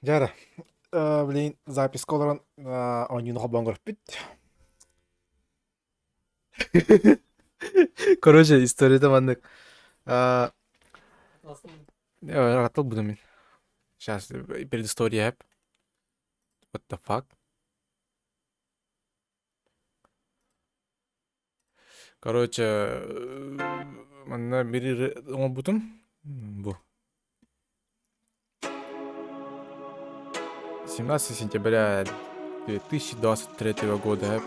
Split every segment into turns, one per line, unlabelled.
Жара. Блин, запись колорон ойнуну бангор бит. Короче, историяда мандык. Ратыл буду мен. Сейчас предыстория хэп. What the fuck? Короче, мана бери оңол бутум. Бу. 17 сентября 2023 года. Хэп.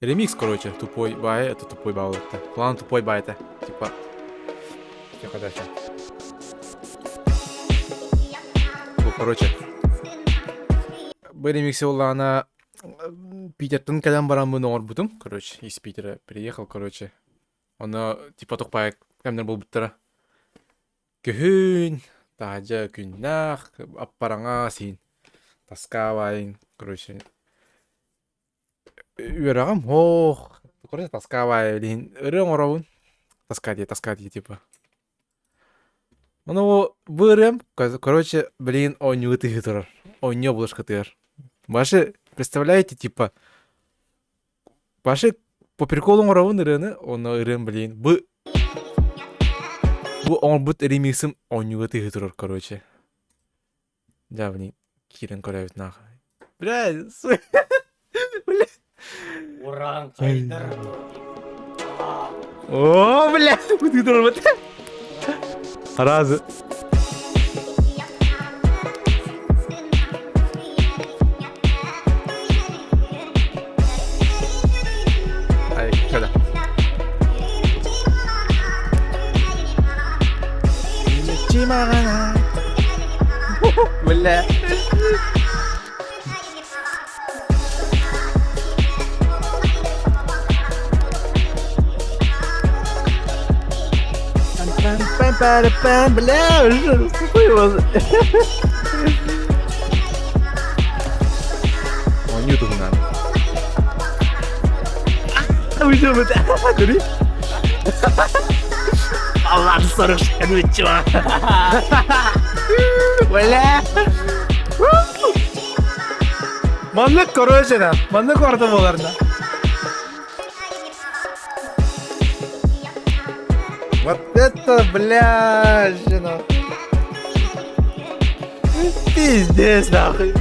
Ремикс, короче, тупой бай, это тупой бал. Это. План тупой бай, это. Типа. Тихо, дальше. Короче. Бұл ремиксе ол ана Питертен кәден барамын оңыр бұдым. Короче, из Питера приехал, короче. Оны типа тоқпай кәмдер бұл бұттыра. Күн, тажа күннақ, аппараңа сейін. Таскавайын, короче. Үйерағам, ох. Короче, таскавай, дейін. Үрі оңырауын. Таска де, типа. Оны бұрым, короче, блин, ойнуы тыгы тұрар. Ойнуы бұлышқы тығыр. Ваши, представляете, типа, ваши по приколу оңырауын үріні, оны үрім, блин, бұ оң бұт ремиксім ойнуы тыгы тұрар, короче. Да, блин, кирен көрәвіт нағы. Бля, бля.
Уран қайдар.
О, бля, бұты тұрар бұты. Разы. Ай, когда? Чимагана. Бля. Пам-пам-пам-пам, бля, уже успокоилась. Он ютуб надо. Уйдем это. Дури.
Аллах 40 ничего.
Бля. Манлык, короче, да. Манлык орда болар да. Вот это, бля, жена. Пиздец, нахуй.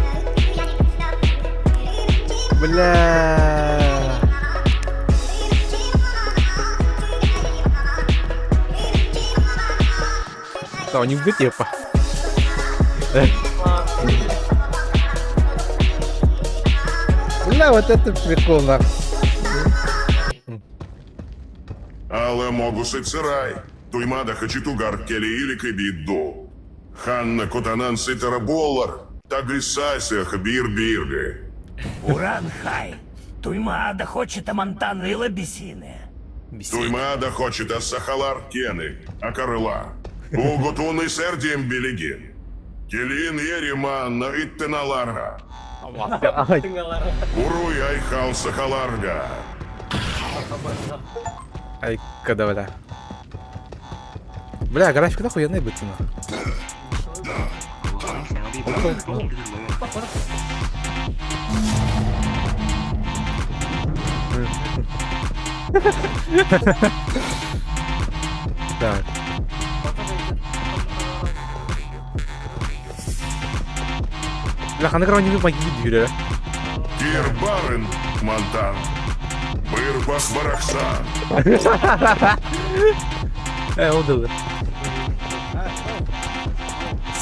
Бля. Да, у них в типа. Бля, вот это прикол, нахуй.
Але могуси цирай, туймада хачитугар келиилик и бидду. Ханна котанан ситера боллар, тагрисайся хбир бирги.
Уран хай. Туймаада хочет амантан вила бесины.
Туймада хочет ассахалар кены, а карыла. Уготуны сердием белигин. Келин ериманна иттеналарга. Уруй айхал сахаларга.
Ай, когда, бля. Бля, графика охуенная быть, нахуй. Так. Бля, хана крау не помоги дюре.
Кирбарен Монтан. Бырбах Барахсан.
Олды.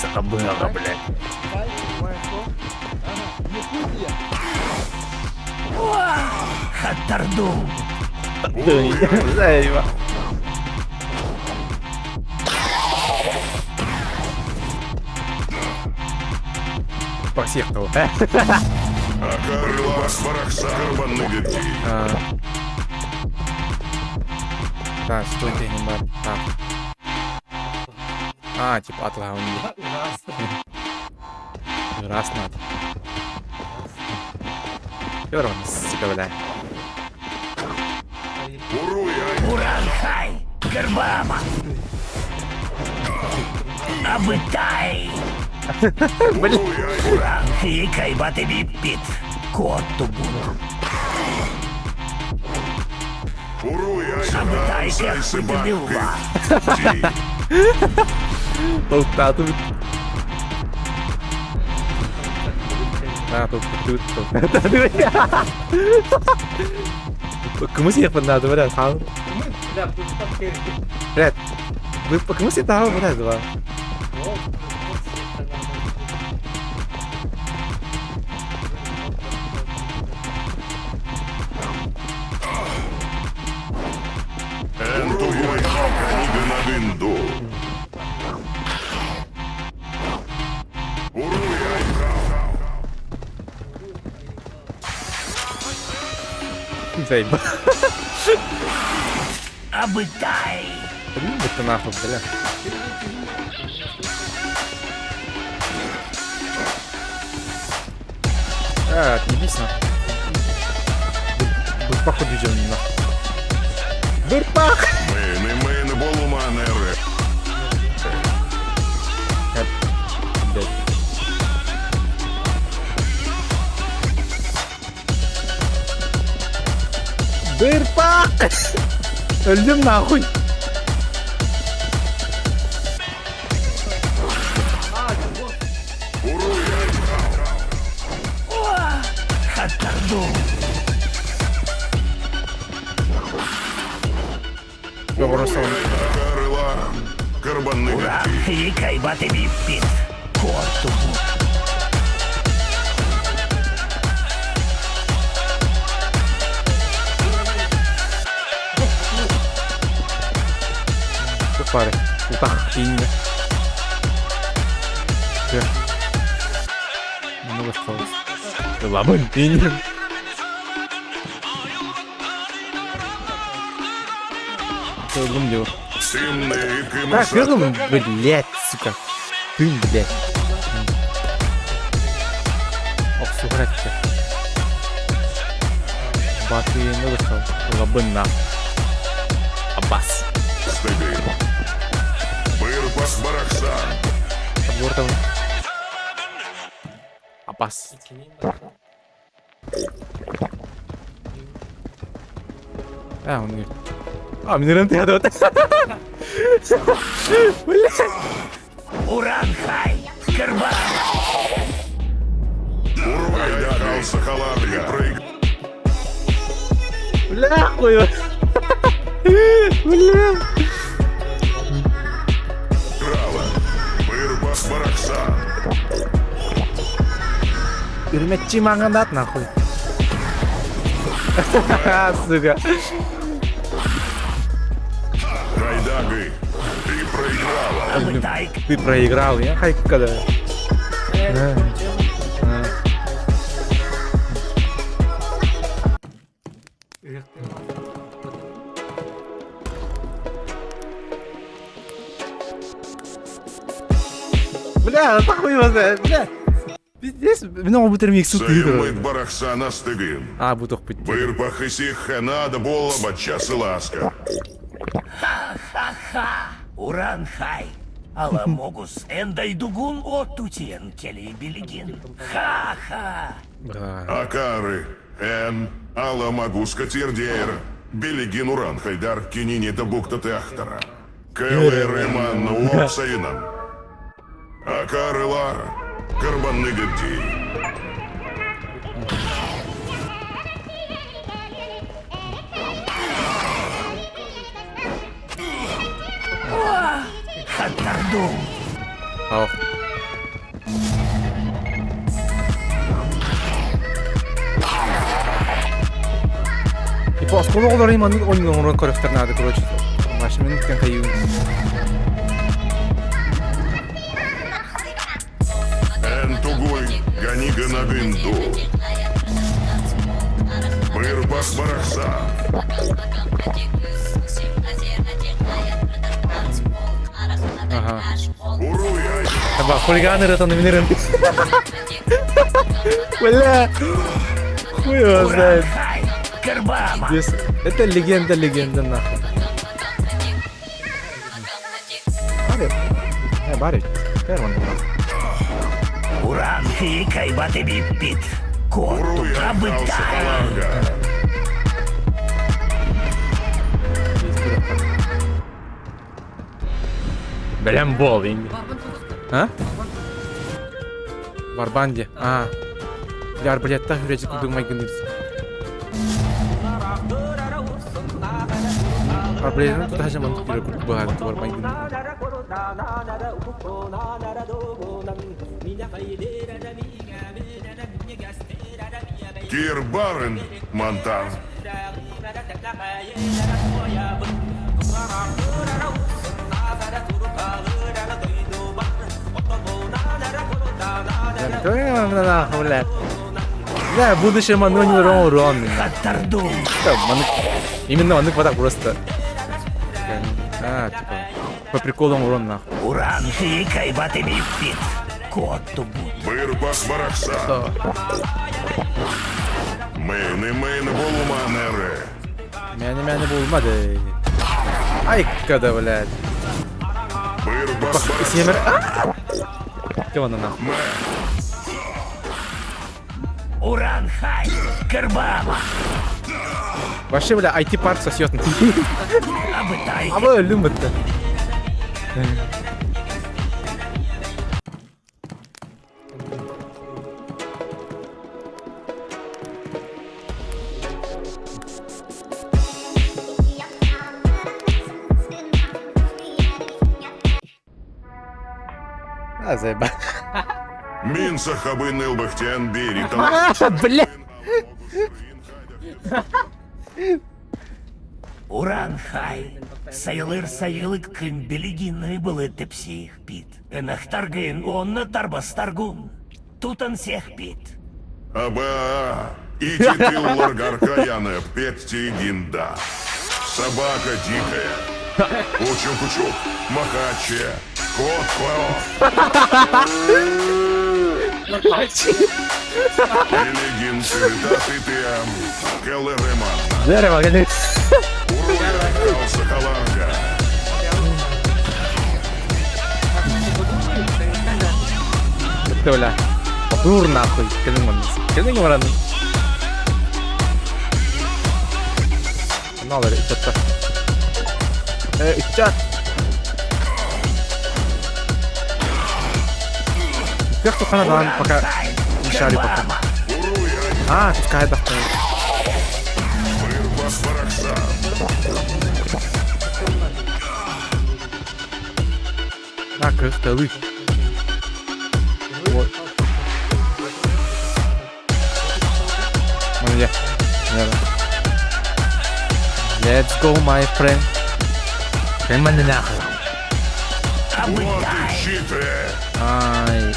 Забыла, блядь. Хаттардум.
Заеба. По всех того.
А Карлах Барахсан. Карбанны гетти.
Так, стой, ты не бар. Так. Типа отла он. Раз надо. Первый, сука, бля.
Уруй ай.
Уран хай. Гарбама. Абытай.
Уруй, ай.
Уран хай бати біппіт. Коту буду.
Уруй, ай.
Шабитай,
Сай
як
собаки.
подивила.
Ті.
Толктату. Толктату. Kamu sih yang pernah tuh pada tahu? Red, kamu sih tahu pada tuh bang?
Ентугой, книга на винду. Уруй, ай.
Заебал.
Абитай.
Это нахуй, бля. Отъебись нахуй. Бырпах удивил нахуй. Бырпах!
Ми не було манери.
Блядь. Бырпах! Идем нахуй!
Уруй, ай.
Хатарду.
Карла. Карбанний
Уран
гатки.
хай бати біппіт. Коту буду.
Pare, utang ina. Ya. Mana gak tahu. Laban ini. Belum jauh.
Сильний
Так,
кимоса.
belum, блять, сука. Ты, блять. Ох, сугратья. Баты не вышел. Laban на. Абас.
Стиги. Бирпах Барахсан.
Kabur tahu. Абас. Он говорит. Мне nanti ada otak. Блять.
Уран хай. Карбан.
Уруй, ай. Сахаларга.
Бля, хуй. Бля.
Крала. Бирпах Барахсан.
Перемячи манганат нахуй. Сука.
Хайдаги. Ты проиграла.
Абитай.
Ты проиграл, я хай когда. Бля, так хуй бля. Пиздец, мен бутермик сука
Саймит Барахсана стигин.
буток пить.
Бирпах і сіхенада була бачас і ласка.
Ха-ха. Уран хай. Ала могус эндай дугун оттутиен теле билигин. Ха-ха.
Акари. Ен. Ала магуска тірдєр. Білігін уран хайдар кініні та букта теахтара. Келе реман уопсаїнам. Акари лара. Карбанний гадді.
Хатарду.
Ох. Типа, скоро олар иман ойнын корректор надо, короче. Ваши минут kan kayu.
Ен тугой. Ганига на винду. Бирпах Барахсан.
Ага.
Уруй, ай.
Tambah хулиганы это номинирован. Бля. Хуй его
Уран
знает.
хай. Карбама.
Это легенда нахуй. Барит. Барит. Первый.
Уранхи кайбаты биппит. Кот
Уруя
тукабытай.
Алсахаларга.
Білем бол енді. А? Барбанде. А. Бля, арбалетта хүрежі күлдіңмай гүндірсі. Арбалетінің тұта жаман күлдірі күлді бұғады барбай гүндірсі.
Кирбарен Монтан.
Нахуй, блядь. Бля, будущее мануни урон.
Хаттардум.
Именно манук вот так просто. А, типа, по приколам урон нахуй.
Уранхи кайбаты биппит. Кот тубут.
Бирбак Баракса. Мейн Булманеры.
Мяне булмады. Ай, когда, блядь.
Бирбак
Семер.
Баракса.
Кого на нахуй?
Уранхай. Карбама.
Вообще, бля, IT-парк сосет.
Абытай.
А вы любите. А, заебал.
Минса Хабыныл Бахтиан Бери.
Бля.
Уранхай. Sayılır sayılık kın bilgin были тепсих пит. Энахтаргын онна тарбастаргун. Тутан сех пит.
Аба. Ити ты ларгаркаяна петти гинда. Собака дикая. Учук-учук. Махаче. Кот-кот. Билигин сыритаты тиам. Келереман.
Дерево, гони.
Уруя Алсахаларга.
Ты, бля. Дур нахуй. Кенің бараны. Ne olur içatta. İçat. Как тут надо пока не шарю пока. А, тут какая-то.
Бирбак Баракса.
А, крыхтелы. Вот. Ну, я. Let's go, my friend. Кеман нахуй.
Вот и щиты.
Ай,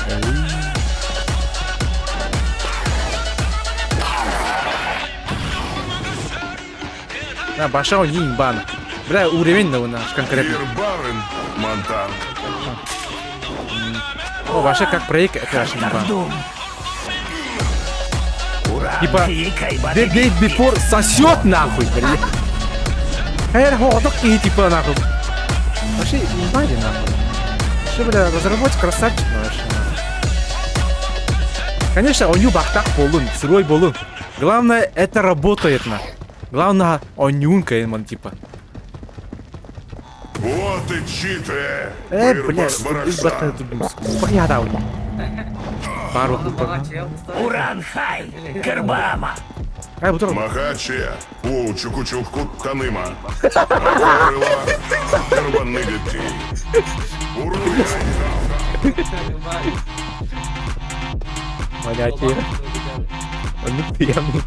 На, баша он ебан. Бля, уровень на наш конкретно.
Кирбарен Монтан.
О, баша как проект, это аж ебан.
Тардум.
Типа,
Уранхи кайбаты
The Day Before сосет нахуй, бля. Ходок и типа нахуй. Вообще, ебали нахуй. Вообще, бля, разработчик красавчик, вообще. Конечно, он бахтак болун, сырой болун. Главное, это работает нахуй. Главное, он юнка, иман, типа.
Вот и читы.
Бля,
Бирбак Баракса.
я дал. Пару
Уранхай. Карбама.
Ай, бутер.
Махаче. Учук-учук Куттаныма. Крыла. Карбаныгати. Уруя.
Понятие. Он пьяный.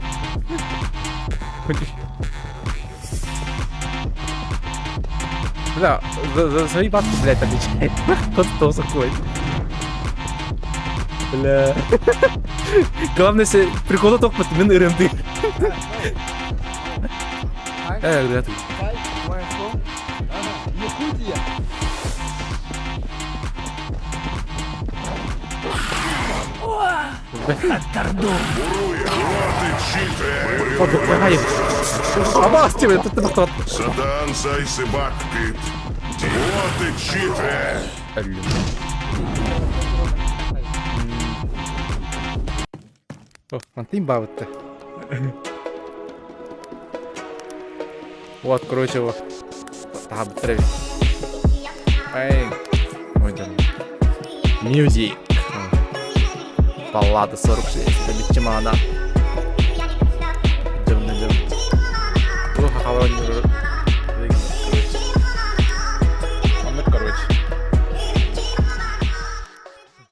Бля, за свои бабки, блядь, отвечает. Кот что такой? Бля. Главное, если прикола только под мен РМД. Ребят.
Хаттардум.
Уруя. Вот и читы.
Вот, ай. Абас тебе, тут ты кто?
Садан Сайсыбак Пит. Вот и читы.
О, антын бабытты. Вот, короче, вот. Тага бітіріп. Ай. Ой, да. Music. Баллада 46. Это Мичимана.